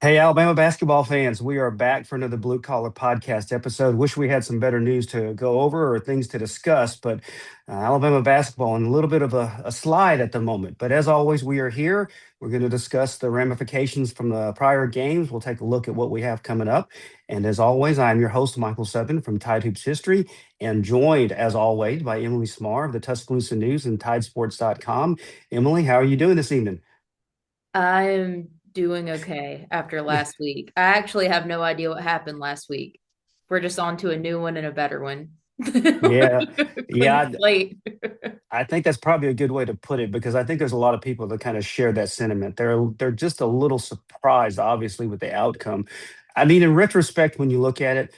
Hey, Alabama basketball fans, we are back for another Blue Collar Podcast episode. Wish we had some better news to go over or things to discuss, but Alabama basketball in a little bit of a slide at the moment. But as always, we are here. We're going to discuss the ramifications from the prior games. We'll take a look at what we have coming up. And as always, I'm your host, Michael Subban from Tide Hoops History, and joined, as always, by Emilee Smarr of the Tuscaloosa News and TideSports.com. Emilee, how are you doing this evening? I'm doing okay after last week. I actually have no idea what happened last week. We're just on to a new one and a better one. Yeah, Clean yeah. slate. I think that's probably a good way to put it because I think there's a lot of people that kind of share that sentiment. They're just a little surprised, obviously, with the outcome. I mean, in retrospect, when you look at it,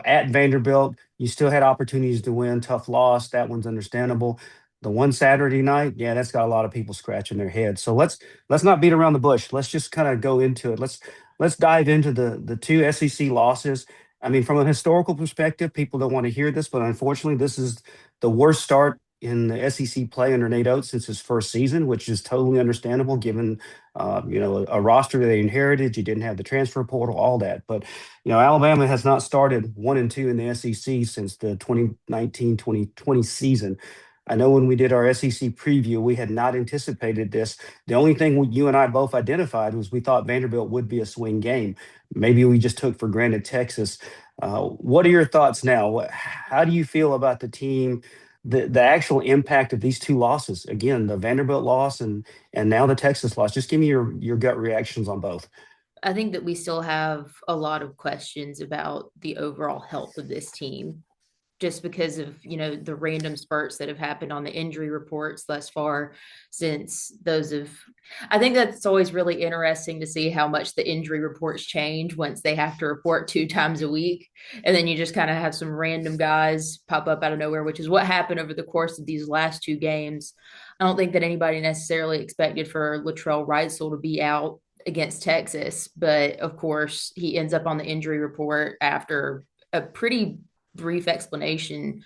at Vanderbilt, you still had opportunities to win. Tough loss. That one's understandable. The one Saturday night, yeah, that's got a lot of people scratching their heads. So let's not beat around the bush. Let's just kind of go into it. Let's dive into the two SEC losses. I mean, from a historical perspective, people don't want to hear this, but unfortunately, this is the worst start in the SEC play under Nate Oats since his first season, which is totally understandable given a roster they inherited. You didn't have the transfer portal, all that. But Alabama has not started 1-2 in the SEC since the 2019-2020 season. I know when we did our SEC preview, we had not anticipated this. The only thing you and I both identified was we thought Vanderbilt would be a swing game. Maybe we just took for granted Texas. What are your thoughts now? How do you feel about the team? The actual impact of these two losses, again, the Vanderbilt loss and now the Texas loss. Just give me your gut reactions on both. I think that we still have a lot of questions about the overall health of this team just because of the random spurts that have happened on the injury reports thus far since those of I think that's always really interesting to see how much the injury reports change once they have to report two times a week, and then you just kind of have some random guys pop up out of nowhere, which is what happened over the course of these last two games. I don't think that anybody necessarily expected for Latrell Reisel to be out against Texas, but of course he ends up on the injury report after a pretty brief explanation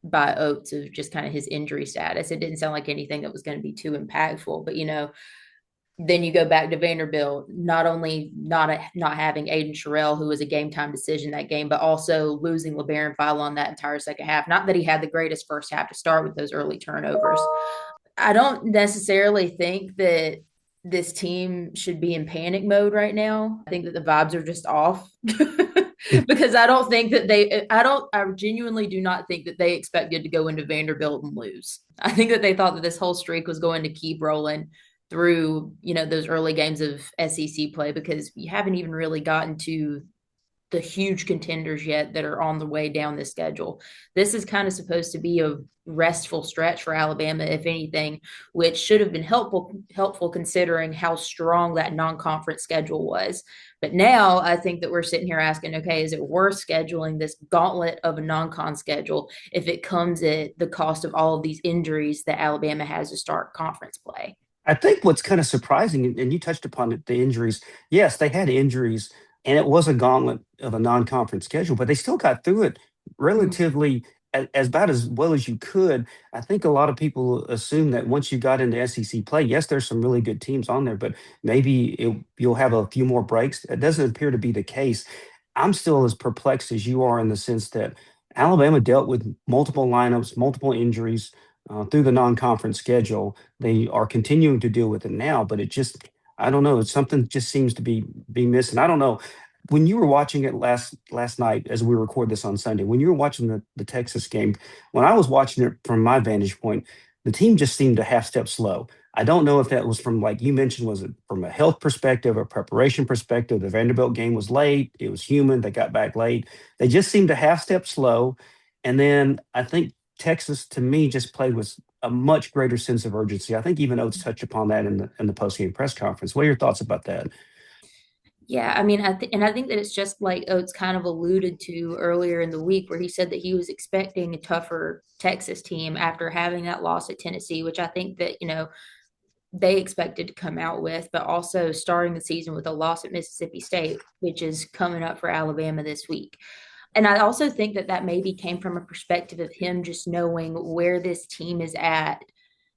by Oates of just kind of his injury status. It didn't sound like anything that was going to be too impactful, but then you go back to Vanderbilt, not only not having Aiden Sherrill, who was a game time decision that game, but also losing LeBaron File on that entire second half. Not that he had the greatest first half to start with those early turnovers. I don't necessarily think that this team should be in panic mode right now. I think that the vibes are just off. Because I don't think that I genuinely do not think that they expected to go into Vanderbilt and lose. I think that they thought that this whole streak was going to keep rolling through, those early games of SEC play, because you haven't even really gotten to the huge contenders yet that are on the way down the schedule. This is kind of supposed to be a restful stretch for Alabama, if anything, which should have been helpful considering how strong that non-conference schedule was. But now I think that we're sitting here asking, okay, is it worth scheduling this gauntlet of a non-con schedule if it comes at the cost of all of these injuries that Alabama has to start conference play? I think what's kind of surprising, and you touched upon it, the injuries. Yes, they had injuries, and it was a gauntlet of a non-conference schedule, but they still got through it relatively as about as well as you could. I think a lot of people assume that once you got into SEC play, yes, there's some really good teams on there, but maybe you'll have a few more breaks. It doesn't appear to be the case. I'm still as perplexed as you are in the sense that Alabama dealt with multiple lineups, multiple injuries through the non-conference schedule. They are continuing to deal with it now, but it just, I don't know, it's something just seems to be missing. I don't know. When you were watching it last night, as we record this on Sunday, when you were watching the Texas game, when I was watching it from my vantage point, the team just seemed to half step slow. I don't know if that was from, like you mentioned, was it from a health perspective or preparation perspective? The Vanderbilt game was late. It was human. They got back late. They just seemed to half step slow. And then I think Texas, to me, just played with a much greater sense of urgency. I think even Oates touched upon that in the post game press conference. What are your thoughts about that? Yeah, I mean, I think that it's just like Oates kind of alluded to earlier in the week, where he said that he was expecting a tougher Texas team after having that loss at Tennessee, which I think that they expected to come out with, but also starting the season with a loss at Mississippi State, which is coming up for Alabama this week. And I also think that maybe came from a perspective of him just knowing where this team is at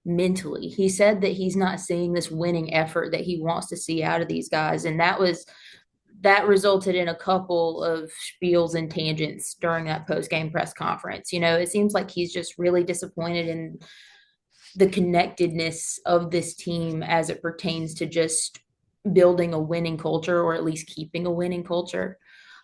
mentally. He said that he's not seeing this winning effort that he wants to see out of these guys. And that resulted in a couple of spiels and tangents during that post-game press conference. It seems like he's just really disappointed in the connectedness of this team as it pertains to just building a winning culture, or at least keeping a winning culture.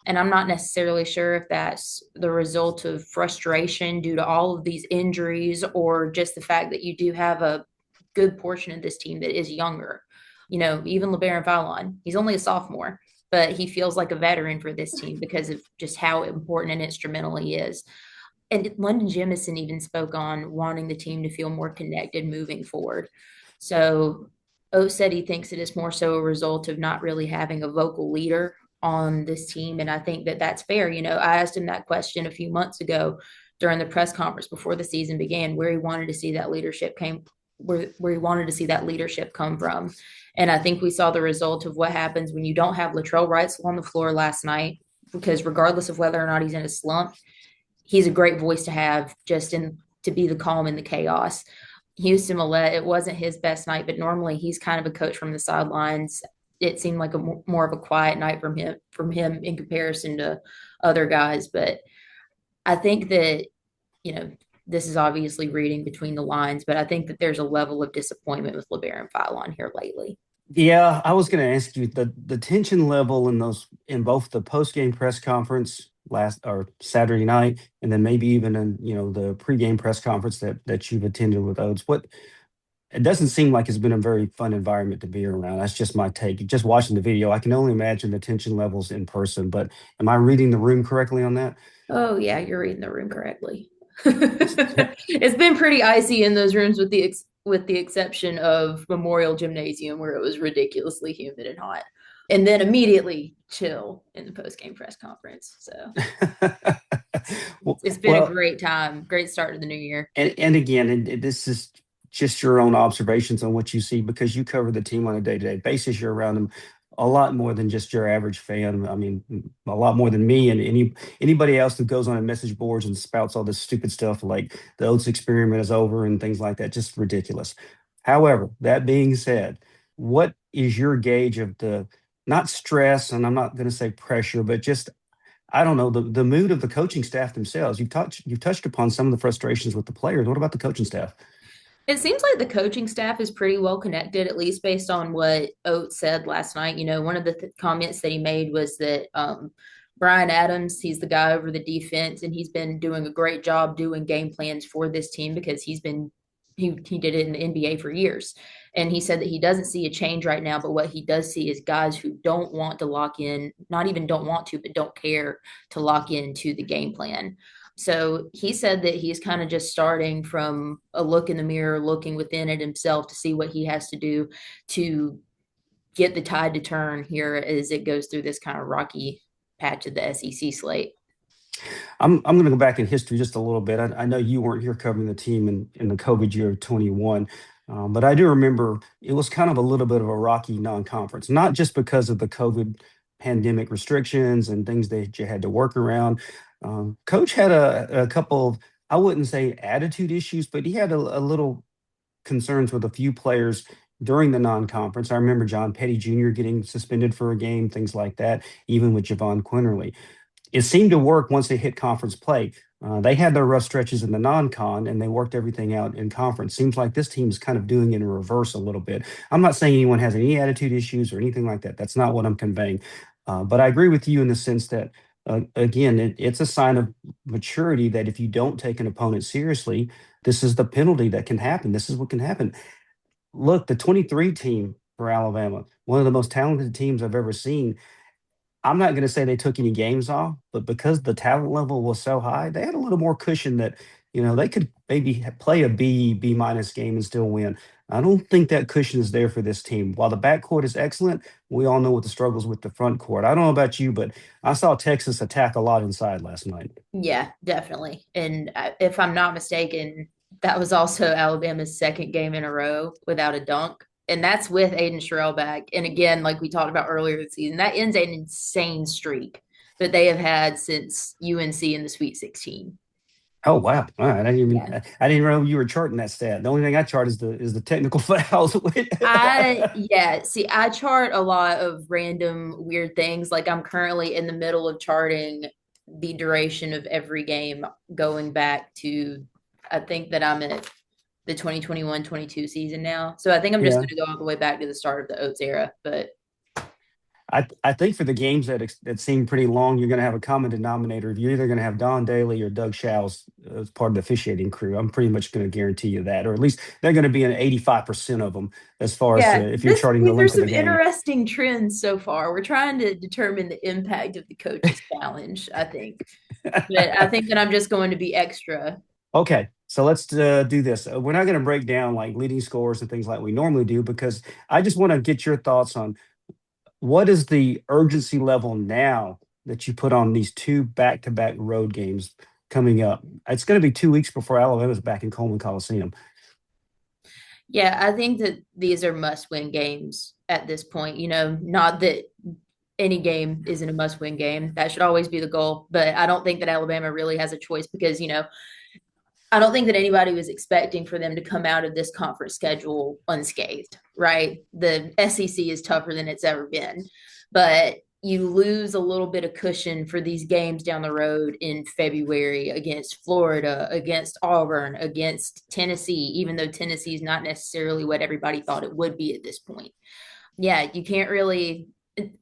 And I'm not necessarily sure if that's the result of frustration due to all of these injuries, or just the fact that you do have a good portion of this team that is younger. Even LeBaron Fallon, he's only a sophomore, but he feels like a veteran for this team because of just how important and instrumental he is. And London Jemison even spoke on wanting the team to feel more connected moving forward. So Oates said he thinks it is more so a result of not really having a vocal leader on this team. And I think that that's fair. I asked him that question a few months ago during the press conference before the season began, where he wanted to see that where he wanted to see that leadership come from. And I think we saw the result of what happens when you don't have Latrell Wrightsell on the floor last night, because regardless of whether or not he's in a slump, he's a great voice to have, just in to be the calm in the chaos. Houston Millette, it wasn't his best night, but normally he's kind of a coach from the sidelines. It seemed like more of a quiet night from him in comparison to other guys. But I think that, you know, this is obviously reading between the lines, but I think that there's a level of disappointment with LeBaron Fallon here lately. Yeah, I was going to ask you the tension level in both the post game press conference last or Saturday night, and then maybe even in the pregame press conference that you've attended with Oates. What It doesn't seem like it's been a very fun environment to be around. That's just my take. Just watching the video, I can only imagine the tension levels in person. But am I reading the room correctly on that? Oh yeah, you're reading the room correctly. Yeah. It's been pretty icy in those rooms, with the exception of Memorial Gymnasium, where it was ridiculously humid and hot, and then immediately chill in the post game press conference. So Well, it's been a well, great time, great start to the new year. and again, and this is just your own observations on what you see because you cover the team on a day-to-day basis. You're around them a lot more than just your average fan. I mean, a lot more than me and anybody else who goes on and message boards and spouts all this stupid stuff like the Oates experiment is over and things like that. Just ridiculous. However, that being said, what is your gauge of the not stress, and I'm not going to say pressure, but just I don't know the mood of the coaching staff themselves. You've touched upon some of the frustrations with the players. What about the coaching staff? It seems like the coaching staff is pretty well connected, at least based on what Oates said last night. One of the comments that he made was that Brian Adams, he's the guy over the defense, and he's been doing a great job doing game plans for this team because he did it in the NBA for years. And he said that he doesn't see a change right now, but what he does see is guys who don't want to lock in, not even don't want to, but don't care to lock into the game plan. So he said that he's kind of just starting from a look in the mirror, looking within it himself to see what he has to do to get the tide to turn here as it goes through this kind of rocky patch of the SEC slate. I'm going to go back in history just a little bit. I know you weren't here covering the team in the COVID year of 21, but I do remember it was kind of a little bit of a rocky non-conference, not just because of the COVID pandemic restrictions and things that you had to work around. Coach had a couple of, I wouldn't say attitude issues, but he had a little concerns with a few players during the non-conference. I remember John Petty Jr. getting suspended for a game, things like that, even with Javon Quinterly. It seemed to work once they hit conference play. They had their rough stretches in the non-con, and they worked everything out in conference. Seems like this team's kind of doing it in reverse a little bit. I'm not saying anyone has any attitude issues or anything like that. That's not what I'm conveying. But I agree with you in the sense that, again, it's a sign of maturity that if you don't take an opponent seriously, this is the penalty that can happen. This is what can happen. Look, the 23 team for Alabama, one of the most talented teams I've ever seen. I'm not going to say they took any games off, but because the talent level was so high, they had a little more cushion that, they could maybe play a B minus game and still win. I don't think that cushion is there for this team. While the backcourt is excellent, we all know what the struggles with the front court. I don't know about you, but I saw Texas attack a lot inside last night. Yeah, definitely. And if I'm not mistaken, that was also Alabama's second game in a row without a dunk. And that's with Aiden Sherrill back. And again, like we talked about earlier this season, that ends an insane streak that they have had since UNC in the Sweet 16. Oh wow! All right, Yeah. I didn't know you were charting that stat. The only thing I chart is the technical fouls. Yeah, see, I chart a lot of random weird things. Like I'm currently in the middle of charting the duration of every game going back to, I think that I'm at the 2021-22 season now. So I think I'm just Yeah, going to go all the way back to the start of the Oats era. But I think for the games that seem pretty long, you're going to have a common denominator. You're either going to have Don Daly or Doug Shouse as part of the officiating crew. I'm pretty much going to guarantee you that, or at least they're going to be in 85% of them as far as yeah, if you're this charting the week there's length of the some game. interesting trends so far. We're trying to determine the impact of the coaches challenge, I think. But I think that I'm just going to be extra. Okay, so let's do this. We're not going to break down like leading scores and things like we normally do because I just want to get your thoughts on what is the urgency level now that you put on these two back-to-back road games coming up? It's going to be 2 weeks before Alabama's back in Coleman Coliseum. Yeah, I think that these are must-win games at this point. Not that any game isn't a must-win game. That should always be the goal. But I don't think that Alabama really has a choice because, I don't think that anybody was expecting for them to come out of this conference schedule unscathed, right? The SEC is tougher than it's ever been, but you lose a little bit of cushion for these games down the road in February against Florida, against Auburn, against Tennessee, even though Tennessee is not necessarily what everybody thought it would be at this point. Yeah, you can't really.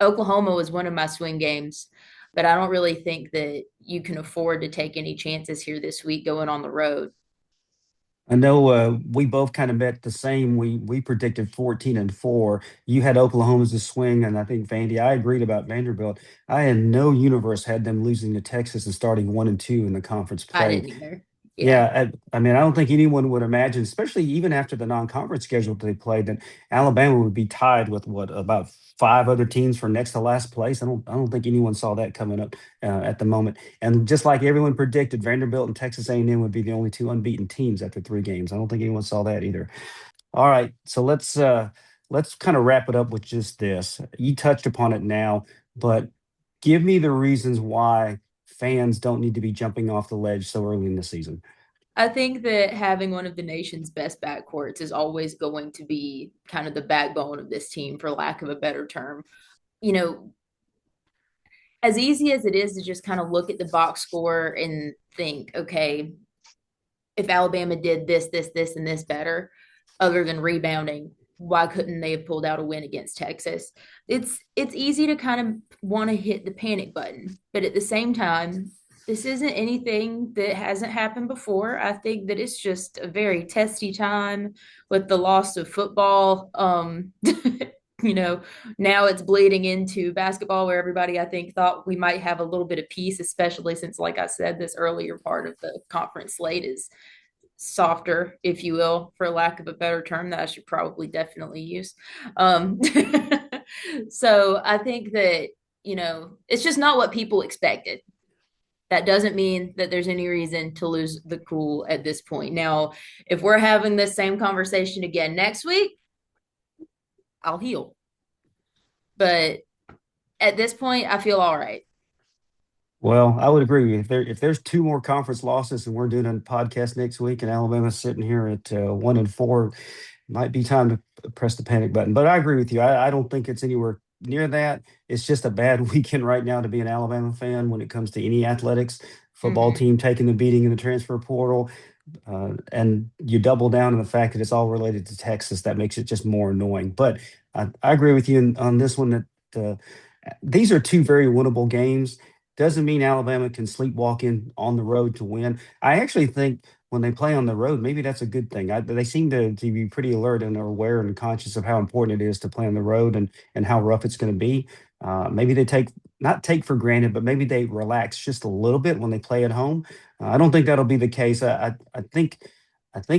Oklahoma was one of my swing games, but I don't really think that you can afford to take any chances here this week going on the road. I know we both kind of bet the same. We predicted 14-4. You had Oklahoma's to swing, and I think Vandy. I agreed about Vanderbilt. I in no universe had them losing to Texas and starting 1-2 in the conference I play. didn't either. Yeah, Yeah, I mean, I don't think anyone would imagine, especially even after the non-conference schedule they played, that Alabama would be tied with what about five other teams for next to last place. I don't think anyone saw that coming up at the moment. And just like everyone predicted, Vanderbilt and Texas A&M would be the only two unbeaten teams after 3 games. I don't think anyone saw that either. All right, so let's kind of wrap it up with just this. You touched upon it now, but give me the reasons why fans don't need to be jumping off the ledge so early in the season. I think that having one of the nation's best backcourts is always going to be kind of the backbone of this team, for lack of a better term. You know, as easy as it is to just kind of look at the box score and think, okay, if Alabama did this, this, this, and this better, other than rebounding, why couldn't they have pulled out a win against Texas? It's easy to kind of want to hit the panic button, but at the same time, this isn't anything that hasn't happened before. I think that it's just a very testy time with the loss of football. You know, now it's bleeding into basketball where everybody I think thought we might have a little bit of peace, especially since, like I said, this earlier part of the conference slate is softer, if you will, for lack of a better term that I should probably definitely use. Um, so I think that, it's just not what people expected. That doesn't mean that there's any reason to lose the cool at this point. Now, if we're having this same conversation again next week, I'll heal. But at this point, I feel all right. Well, I would agree. If there's two more conference losses and we're doing a podcast next week and Alabama's sitting here at 1-4, might be time to press the panic button. But I agree with you. I don't think it's anywhere near that. It's just a bad weekend right now to be an Alabama fan when it comes to any athletics. Football Mm-hmm. team taking the beating in the transfer portal, and you double down on the fact that it's all related to Texas. That makes it just more annoying. But I agree with you on this one that these are two very winnable games. Doesn't mean Alabama can sleepwalk in on the road to win. I actually think when they play on the road, maybe that's a good thing. They seem to be pretty alert and are aware and conscious of how important it is to play on the road and how rough it's going to be. Maybe they not take for granted, but maybe they relax just a little bit when they play at home. I don't think that'll be the case. I think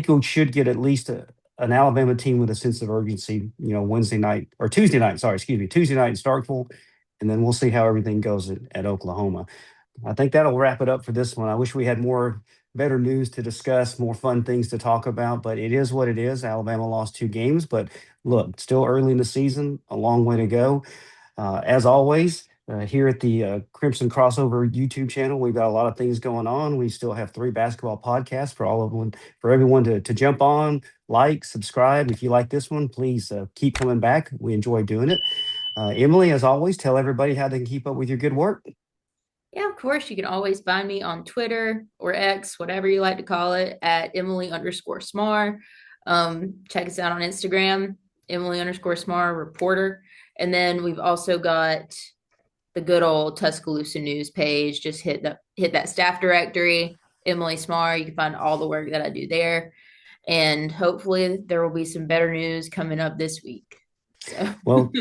we should get at least an Alabama team with a sense of urgency. Wednesday night or Tuesday night. Sorry, excuse me, Tuesday night in Starkville, and then we'll see how everything goes at Oklahoma. I think that'll wrap it up for this one. I wish we had more better news to discuss, more fun things to talk about, but it is what it is. Alabama lost 2 games, but look, still early in the season, a long way to go. As always, here at the Crimson Crossover YouTube channel. We've got a lot of things going on. We still have 3 basketball podcasts for all of them, for everyone to jump on, like, subscribe. If you like this one, please keep coming back. We enjoy doing it. Emilee, as always, tell everybody how they can keep up with your good work. Yeah, of course. You can always find me on Twitter or X, whatever you like to call it, at Emilee_Smarr. Check us out on Instagram, Emilee_Smarr reporter. And then we've also got the good old Tuscaloosa news page. Just hit that staff directory, Emilee Smarr. You can find all the work that I do there. And hopefully there will be some better news coming up this week. So Well,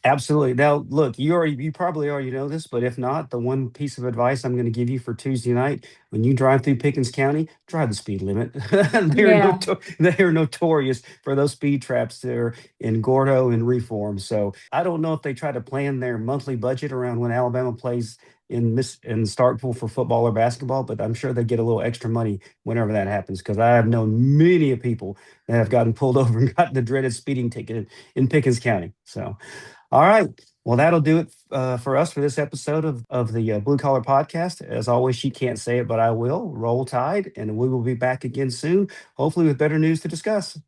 absolutely. Now, look, you probably already know this, but if not, the one piece of advice I'm going to give you for Tuesday night, when you drive through Pickens County, drive the speed limit. yeah. They are notorious for those speed traps there in Gordo and Reform. So I don't know if they try to plan their monthly budget around when Alabama plays in Starkville for football or basketball, but I'm sure they get a little extra money whenever that happens because I have known many of people that have gotten pulled over and gotten the dreaded speeding ticket in Pickens County. So, all right. Well, that'll do it for us for this episode of the Blue Collar Podcast. As always, she can't say it, but I will. Roll Tide, and we will be back again soon, hopefully with better news to discuss.